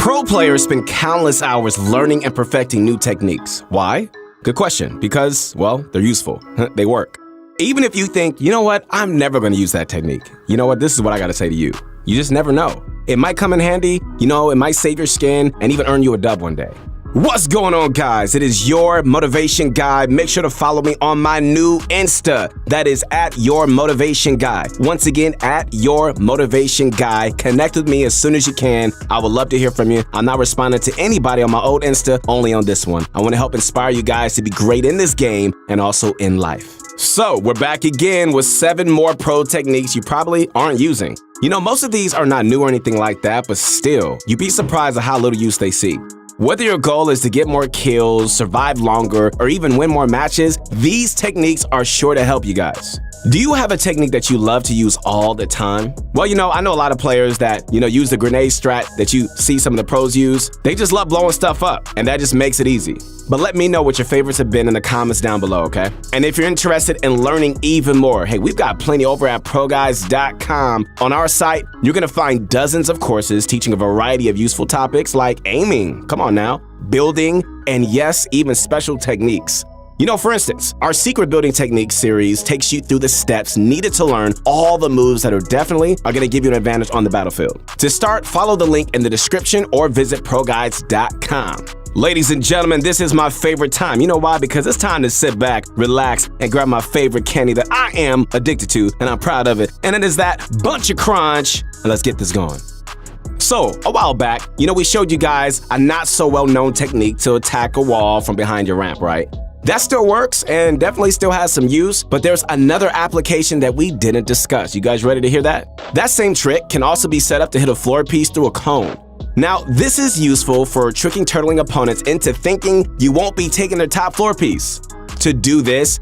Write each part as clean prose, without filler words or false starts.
Pro players spend countless hours learning and perfecting new techniques. Why? Good question. Because, well, they're useful. They work. Even if you think, you know what, I'm never going to use that technique. You know what, this is what I got to say to you. You just never know. It might come in handy, it might save your skin and even earn you a dub one day. What's going on, guys? It is your motivation guy. Make sure to follow me on my new Insta. That is at your motivation guy. Once again, at your motivation guy. Connect with me as soon as you can. I would love to hear from you. I'm not responding to anybody on my old Insta, only on this one. I want to help inspire you guys to be great in this game and also in life. So we're back again with 7 more pro techniques you probably aren't using. Most of these are not new or anything like that, but still, you'd be surprised at how little use they see. Whether your goal is to get more kills, survive longer, or even win more matches, these techniques are sure to help you guys. Do you have a technique that you love to use all the time? Well, I know a lot of players that, use the grenade strat that you see some of the pros use. They just love blowing stuff up, and that just makes it easy. But let me know what your favorites have been in the comments down below, okay? And if you're interested in learning even more, hey, we've got plenty over at ProGuides.com. On our site, you're gonna find dozens of courses teaching a variety of useful topics like aiming, come on now, building, and yes, even special techniques. For instance, our secret building techniques series takes you through the steps needed to learn all the moves that are going to give you an advantage on the battlefield. To start, follow the link in the description or visit ProGuides.com. Ladies and gentlemen, this is my favorite time. You know why? Because it's time to sit back, relax, and grab my favorite candy that I am addicted to, and I'm proud of it. And it is that bunch of crunch. And let's get this going. So, a while back, we showed you guys a not so well-known technique to attack a wall from behind your ramp, right? That still works and definitely still has some use, but there's another application that we didn't discuss. You guys ready to hear that? That same trick can also be set up to hit a floor piece through a cone. Now, this is useful for tricking turtling opponents into thinking you won't be taking their top floor piece. To do this,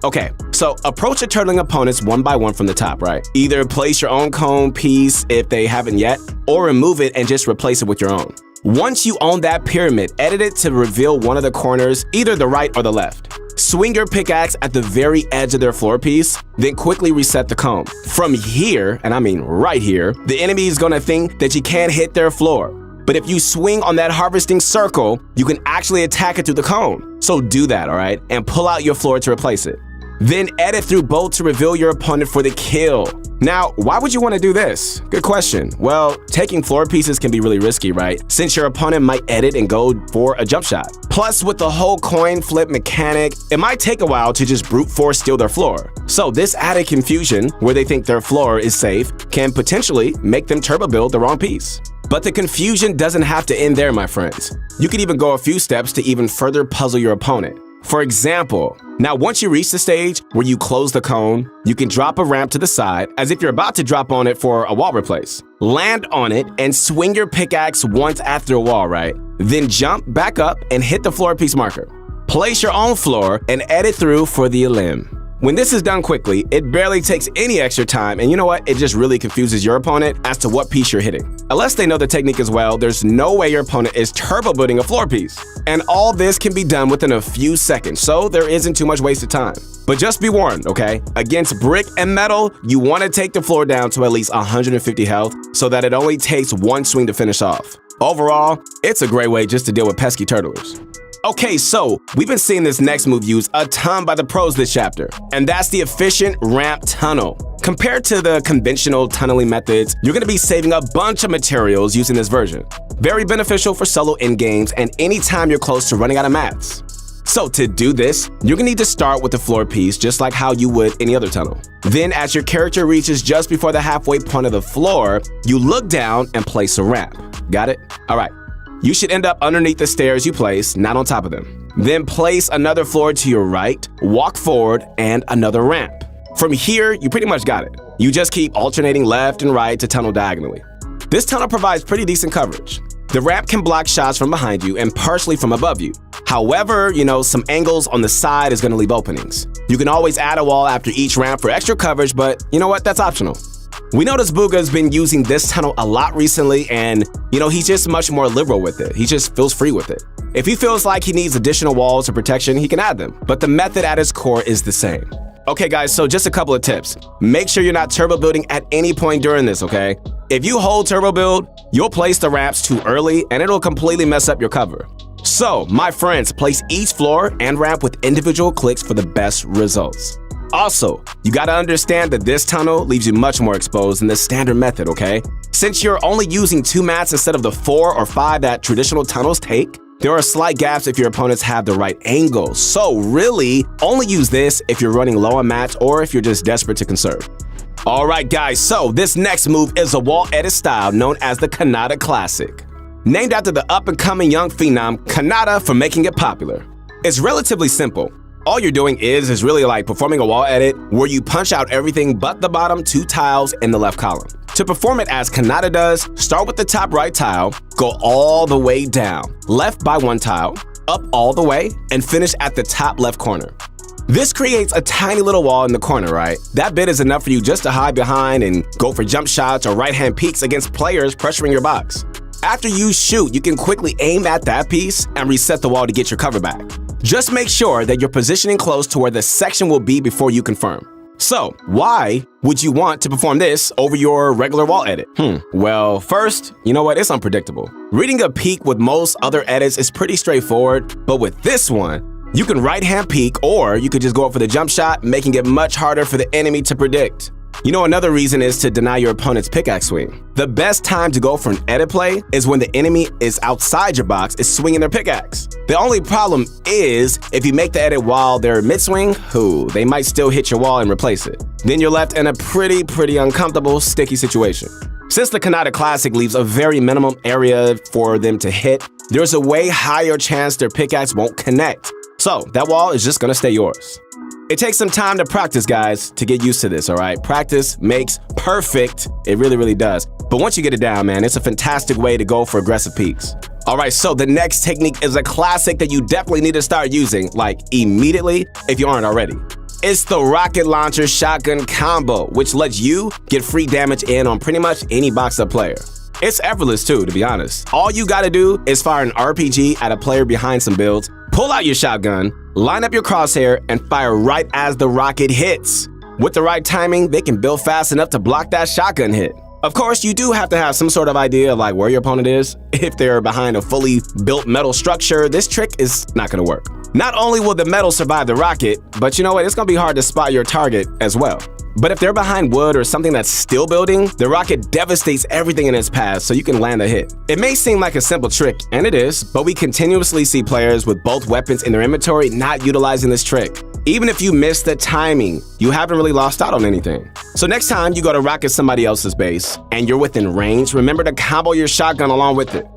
so approach your turtling opponents one by one from the top, right? Either place your own cone piece if they haven't yet, or remove it and just replace it with your own. Once you own that pyramid, edit it to reveal one of the corners, either the right or the left. Swing your pickaxe at the very edge of their floor piece, then quickly reset the cone. From here, and I mean right here, the enemy is gonna think that you can't hit their floor. But if you swing on that harvesting circle, you can actually attack it through the cone. So do that, all right? And pull out your floor to replace it. Then edit through both to reveal your opponent for the kill. Now, why would you want to do this? Good question. Well, taking floor pieces can be really risky, right? Since your opponent might edit and go for a jump shot. Plus, with the whole coin flip mechanic, it might take a while to just brute force steal their floor. So this added confusion, where they think their floor is safe, can potentially make them turbo build the wrong piece. But the confusion doesn't have to end there, my friends. You could even go a few steps to even further puzzle your opponent. For example, now once you reach the stage where you close the cone, you can drop a ramp to the side as if you're about to drop on it for a wall replace. Land on it and swing your pickaxe once after a wall, right? Then jump back up and hit the floor piece marker. Place your own floor and edit through for the elim. When this is done quickly, it barely takes any extra time, and you know what? It just really confuses your opponent as to what piece you're hitting. Unless they know the technique as well, there's no way your opponent is turbo building a floor piece. And all this can be done within a few seconds, so there isn't too much wasted time. But just be warned, okay? Against brick and metal, you want to take the floor down to at least 150 health so that it only takes one swing to finish off. Overall, it's a great way just to deal with pesky turtlers. Okay, so we've been seeing this next move used a ton by the pros this chapter, and that's the efficient ramp tunnel. Compared to the conventional tunneling methods, you're going to be saving a bunch of materials using this version. Very beneficial for solo endgames and anytime you're close to running out of mats. So to do this, you're going to need to start with the floor piece just like how you would any other tunnel. Then as your character reaches just before the halfway point of the floor, you look down and place a ramp. Got it? All right. You should end up underneath the stairs you place, not on top of them. Then place another floor to your right, walk forward, and another ramp. From here, you pretty much got it. You just keep alternating left and right to tunnel diagonally. This tunnel provides pretty decent coverage. The ramp can block shots from behind you and partially from above you. However, some angles on the side is going to leave openings. You can always add a wall after each ramp for extra coverage, but you know what? That's optional. We noticed Booga's been using this tunnel a lot recently, and he's just much more liberal with it. He just feels free with it. If he feels like he needs additional walls or protection, he can add them, but the method at its core is the same. Okay guys, so just a couple of tips. Make sure you're not turbo building at any point during this, okay? If you hold turbo build, you'll place the ramps too early and it'll completely mess up your cover. So, my friends, place each floor and ramp with individual clicks for the best results. Also, you gotta understand that this tunnel leaves you much more exposed than the standard method, okay? Since you're only using 2 mats instead of the 4 or 5 that traditional tunnels take, there are slight gaps if your opponents have the right angle. So really, only use this if you're running low on mats or if you're just desperate to conserve. Alright guys, so this next move is a wall edit style known as the Kanata Classic. Named after the up-and-coming young phenom Kanata for making it popular. It's relatively simple. All you're doing is really like performing a wall edit where you punch out everything but the bottom 2 tiles in the left column. To perform it as Kanata does, start with the top right tile, go all the way down, left by 1 tile, up all the way, and finish at the top left corner. This creates a tiny little wall in the corner, right? That bit is enough for you just to hide behind and go for jump shots or right-hand peeks against players pressuring your box. After you shoot, you can quickly aim at that piece and reset the wall to get your cover back. Just make sure that you're positioning close to where the section will be before you confirm. So, why would you want to perform this over your regular wall edit? Well, first, you know what? It's unpredictable. Reading a peek with most other edits is pretty straightforward, but with this one, you can right-hand peek or you could just go up for the jump shot, making it much harder for the enemy to predict. You know, another reason is to deny your opponent's pickaxe swing. The best time to go for an edit play is when the enemy is outside your box, is swinging their pickaxe. The only problem is if you make the edit while they're mid-swing, they might still hit your wall and replace it. Then you're left in a pretty uncomfortable, sticky situation. Since the Kanata Classic leaves a very minimum area for them to hit, there's a way higher chance their pickaxe won't connect. So that wall is just gonna stay yours. It takes some time to practice, guys, to get used to this, all right? Practice makes perfect. It really does. But once you get it down, man, it's a fantastic way to go for aggressive peaks. All right, so the next technique is a classic that you definitely need to start using, like immediately, if you aren't already. It's the rocket launcher shotgun combo, which lets you get free damage in on pretty much any box-up player. It's effortless too, to be honest. All you gotta do is fire an RPG at a player behind some builds, pull out your shotgun, line up your crosshair, and fire right as the rocket hits. With the right timing, they can build fast enough to block that shotgun hit. Of course, you do have to have some sort of idea of like where your opponent is. If they're behind a fully built metal structure, this trick is not gonna work. Not only will the metal survive the rocket, but you know what? It's gonna be hard to spot your target as well. But if they're behind wood or something that's still building, the rocket devastates everything in its path so you can land a hit. It may seem like a simple trick, and it is, but we continuously see players with both weapons in their inventory not utilizing this trick. Even if you miss the timing, you haven't really lost out on anything. So next time you go to rocket somebody else's base and you're within range, remember to combo your shotgun along with it.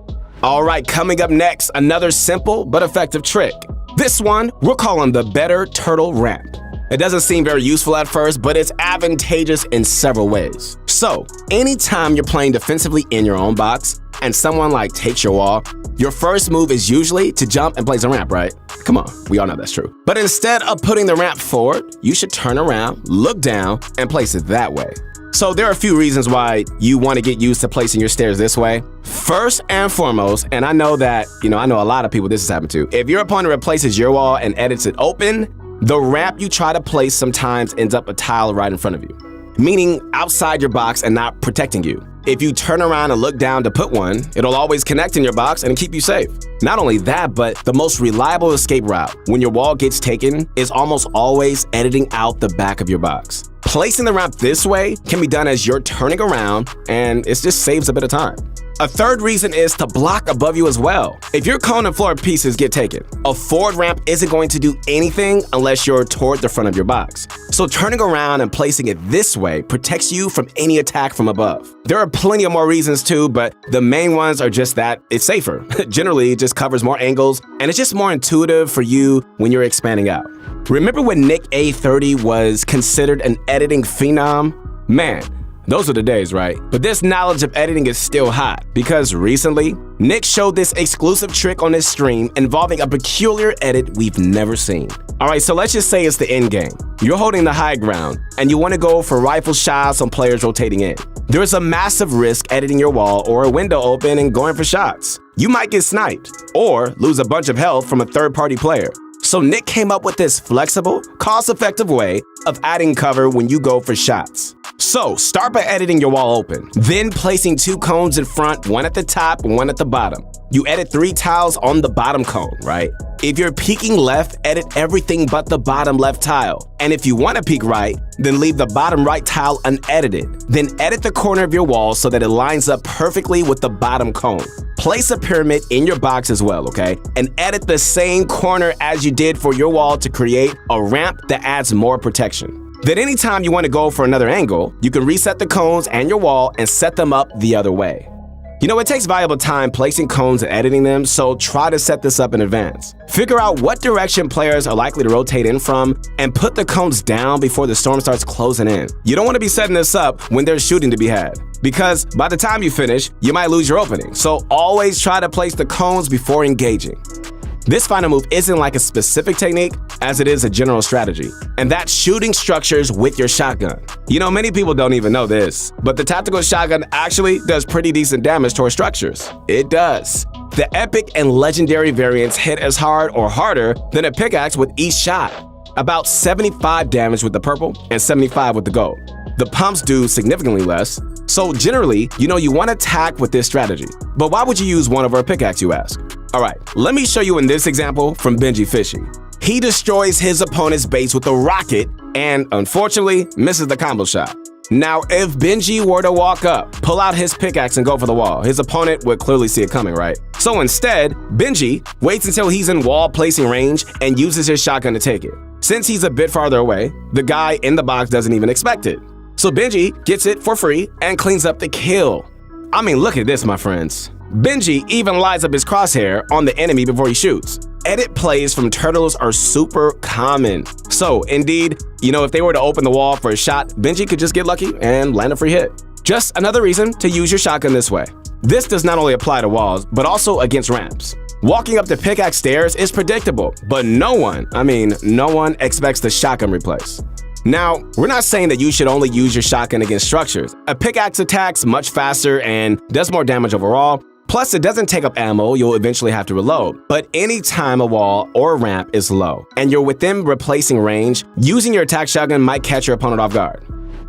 All right, coming up next, another simple but effective trick. This one, we're calling the Better Turtle Ramp. It doesn't seem very useful at first, but it's advantageous in several ways. So, anytime you're playing defensively in your own box and someone like takes your wall, your first move is usually to jump and place a ramp, right? Come on, we all know that's true. But instead of putting the ramp forward, you should turn around, look down, and place it that way. So there are a few reasons why you want to get used to placing your stairs this way. First and foremost, and I know that, I know a lot of people this has happened to. If your opponent replaces your wall and edits it open, the ramp you try to place sometimes ends up a tile right in front of you, meaning outside your box and not protecting you. If you turn around and look down to put one, it'll always connect in your box and keep you safe. Not only that, but the most reliable escape route when your wall gets taken is almost always editing out the back of your box. Placing the ramp this way can be done as you're turning around, and it just saves a bit of time. A third reason is to block above you as well. If your cone and floor pieces get taken, a forward ramp isn't going to do anything unless you're toward the front of your box. So turning around and placing it this way protects you from any attack from above. There are plenty of more reasons too, but the main ones are just that it's safer. Generally, it just covers more angles, and it's just more intuitive for you when you're expanding out. Remember when Nick A30 was considered an editing phenom? Man, those are the days, right? But this knowledge of editing is still hot because recently, Nick showed this exclusive trick on his stream involving a peculiar edit we've never seen. All right, so let's just say it's the end game. You're holding the high ground and you want to go for rifle shots on players rotating in. There's a massive risk editing your wall or a window open and going for shots. You might get sniped or lose a bunch of health from a third-party player. So Nick came up with this flexible, cost-effective way of adding cover when you go for shots. So start by editing your wall open, then placing 2 cones in front, one at the top and one at the bottom. You edit 3 tiles on the bottom cone, right? If you're peeking left, edit everything but the bottom left tile. And if you want to peek right, then leave the bottom right tile unedited. Then edit the corner of your wall so that it lines up perfectly with the bottom cone. Place a pyramid in your box as well, okay? And edit the same corner as you did for your wall to create a ramp that adds more protection. Then anytime you want to go for another angle, you can reset the cones and your wall and set them up the other way. You know, it takes valuable time placing cones and editing them, so try to set this up in advance. Figure out what direction players are likely to rotate in from and put the cones down before the storm starts closing in. You don't want to be setting this up when there's shooting to be had, because by the time you finish, you might lose your opening. So always try to place the cones before engaging. This final move isn't like a specific technique, as it is a general strategy, and that's shooting structures with your shotgun. You know, many people don't even know this, but the tactical shotgun actually does pretty decent damage towards structures. It does. The epic and legendary variants hit as hard or harder than a pickaxe with each shot. About 75 damage with the purple and 75 with the gold. The pumps do significantly less, so generally, you want to attack with this strategy. But why would you use one over a pickaxe, you ask? Alright, let me show you in this example from Benji Fishy. He destroys his opponent's base with a rocket and, unfortunately, misses the combo shot. Now, if Benji were to walk up, pull out his pickaxe and go for the wall, his opponent would clearly see it coming, right? So instead, Benji waits until he's in wall placing range and uses his shotgun to take it. Since he's a bit farther away, the guy in the box doesn't even expect it. So Benji gets it for free and cleans up the kill. I mean, look at this, my friends. Benji even lines up his crosshair on the enemy before he shoots. Edit plays from turtles are super common. So indeed, if they were to open the wall for a shot, Benji could just get lucky and land a free hit. Just another reason to use your shotgun this way. This does not only apply to walls, but also against ramps. Walking up the pickaxe stairs is predictable, but no one expects the shotgun replace. Now, we're not saying that you should only use your shotgun against structures. A pickaxe attacks much faster and does more damage overall. Plus, it doesn't take up ammo you'll eventually have to reload. But anytime a wall or ramp is low and you're within replacing range, using your attack shotgun might catch your opponent off guard.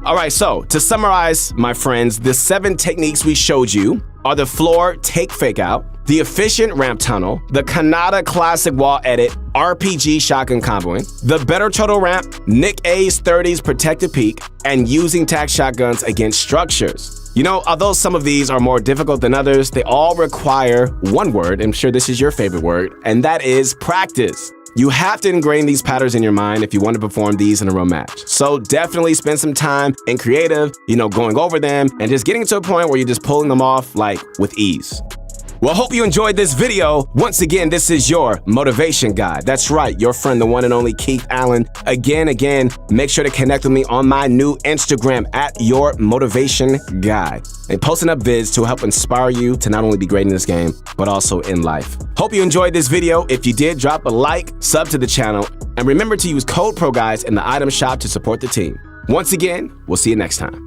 Alright, so to summarize, my friends, the 7 techniques we showed you are the floor take fake out, the efficient ramp tunnel, the Kanata classic wall edit, RPG shotgun comboing, the better turtle ramp, Nick A's 30s protected peak, and using tac shotguns against structures. Although some of these are more difficult than others, they all require one word. I'm sure this is your favorite word, and that is practice. You have to ingrain these patterns in your mind if you want to perform these in a real match. So definitely spend some time in creative, going over them and just getting to a point where you're just pulling them off with ease. Well, hope you enjoyed this video. Once again, this is your motivation guide. That's right, your friend, the one and only Keith Allen. Again, make sure to connect with me on my new Instagram at your motivation guide. And posting up vids to help inspire you to not only be great in this game, but also in life. Hope you enjoyed this video. If you did, drop a like, sub to the channel, and remember to use code ProGuides in the item shop to support the team. Once again, we'll see you next time.